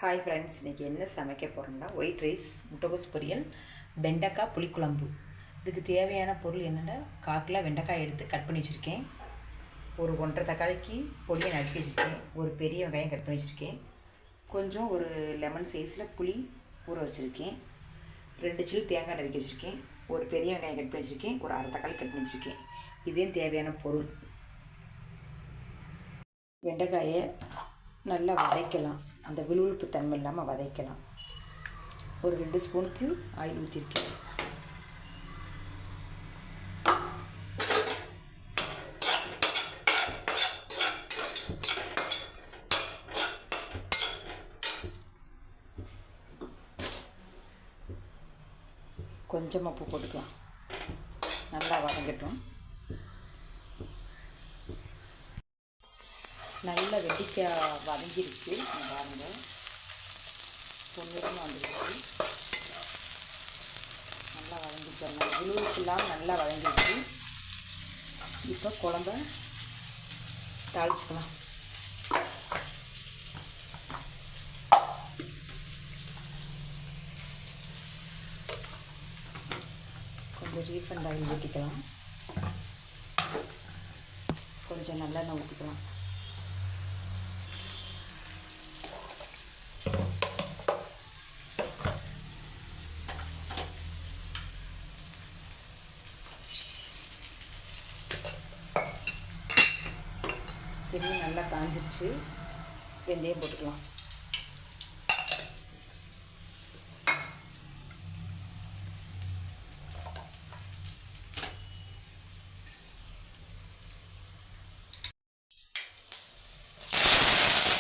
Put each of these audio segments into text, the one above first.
Hi friends, இன்றைக்கி என்ன சமைக்க போகிறோம்னா ஒயிட் ரைஸ், முட்டைகோஸ் பொரியல், வெண்டைக்காய் புளிக்குழம்பு. இதுக்கு தேவையான பொருள் என்னென்னா, 1/4 கிலோ வெண்டைக்காய் எடுத்து கட் பண்ணி வச்சுருக்கேன். ஒரு 1.5 தக்காளிக்கு பொடியை நறுக்கி வச்சுருக்கேன். ஒரு பெரிய வெங்காயம் கட் பண்ணி வச்சுருக்கேன். கொஞ்சம் ஒரு லெமன் சைஸில் புளி ஊற வச்சுருக்கேன். 2 சில்லு தேங்காய் நறுக்கி வச்சுருக்கேன். ஒரு பெரிய வெங்காயம் கட் பண்ணி வச்சுருக்கேன். ஒரு 1/2 தக்காளி கட் பண்ணி வச்சுருக்கேன். இதே தேவையான பொருள். வெண்டைக்காயை நல்லா வதக்கலாம். அந்த விழுவிழுப்பு தன்மை இல்லாமல் வதக்கலாம். ஒரு 2 ஸ்பூனுக்கு ஆயில் ஊற்றிருக்கேன். கொஞ்சமாக உப்பு போட்டுக்கலாம். நல்லா வதங்கட்டும். நல்லா வெண்டைக்காய் வதங்கிருச்சு. பாருங்கள், பொன்னிறமாக வந்துருச்சு. நல்லா வதங்கிச்சோம். விழுவுக்கெல்லாம் நல்லா வதங்கிருச்சு. இப்போ குழம்ப தாளிச்சுக்கலாம். கொஞ்சம் ரீஃபண்ட் ஆயில் ஊற்றிக்கலாம். கொஞ்சம் நல்லெண்ணெய் ஊற்றிக்கலாம். எண்ணெய் நல்லா காஞ்சிருச்சு. வெந்தயம் போட்டுக்கலாம்.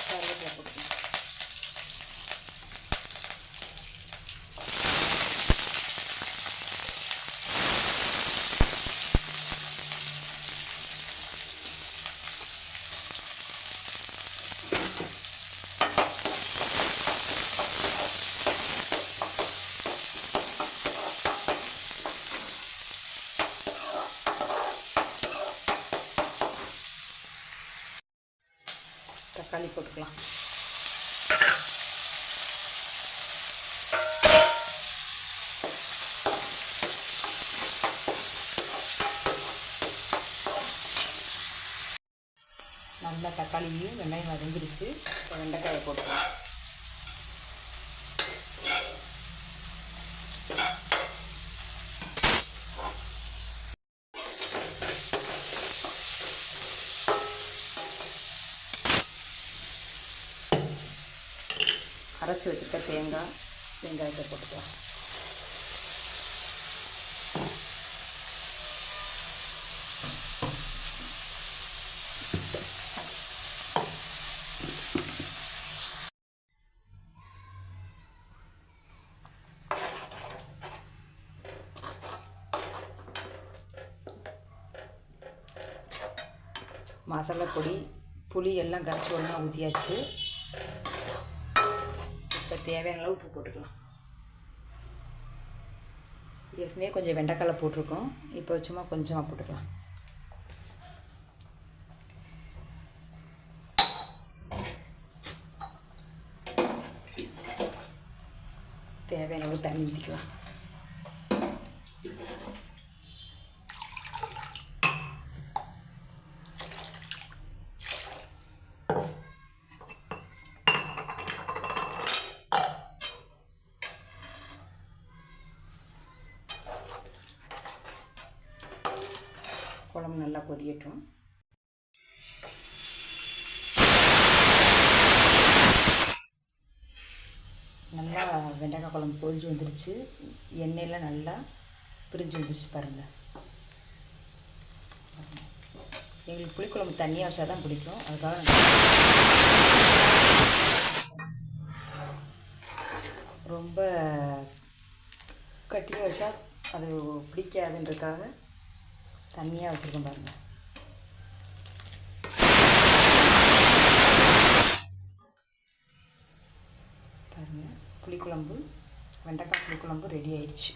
கருவேப்பிலை போட்டுக்கலாம். தக்காளி போட்டுக்கலாம். நல்லா தக்காளியும் வெங்காயம் வதங்கிருச்சு. இப்போ வெண்டைக்காயை போட்டுக்கலாம். அரைச்சி வச்சுருக்க வெங்காயத்தை போட்டுக்கலாம். மசாலா பொடி, புளி எல்லாம் கரைச்சி ஒன்றா ஊற்றியாச்சு. இப்போ தேவையான அளவு உப்பு போட்டுக்கலாம். ஏற்கனவே கொஞ்சம் வெண்டைக்காய் போட்டிருக்கோம். இப்போ சும்மா கொஞ்சமாக போட்டுக்கலாம். தேவையான அளவு தண்ணி ஊற்றிக்கலாம். குழம்பு நல்லா கொதியட்டும். நல்லா வெண்டைக்காய் குழம்பு பொரிஞ்சு வந்துருச்சு. எண்ணெயில் நல்லா பிரிஞ்சு வந்துருச்சு பாருங்கள். எங்களுக்கு புளிக்குழம்பு தண்ணியாக வச்சா தான் பிடிக்கும். அதுக்காக ரொம்ப கட்டியாக வச்சா அது பிடிக்காதுன்றதுக்காக தண்ணியாக வச்சுருக்கோம் பாருங்கள். பாருங்கள், புளிக்குழம்பு, வெண்டைக்காய் புளிக்குழம்பு ரெடி ஆயிடுச்சு.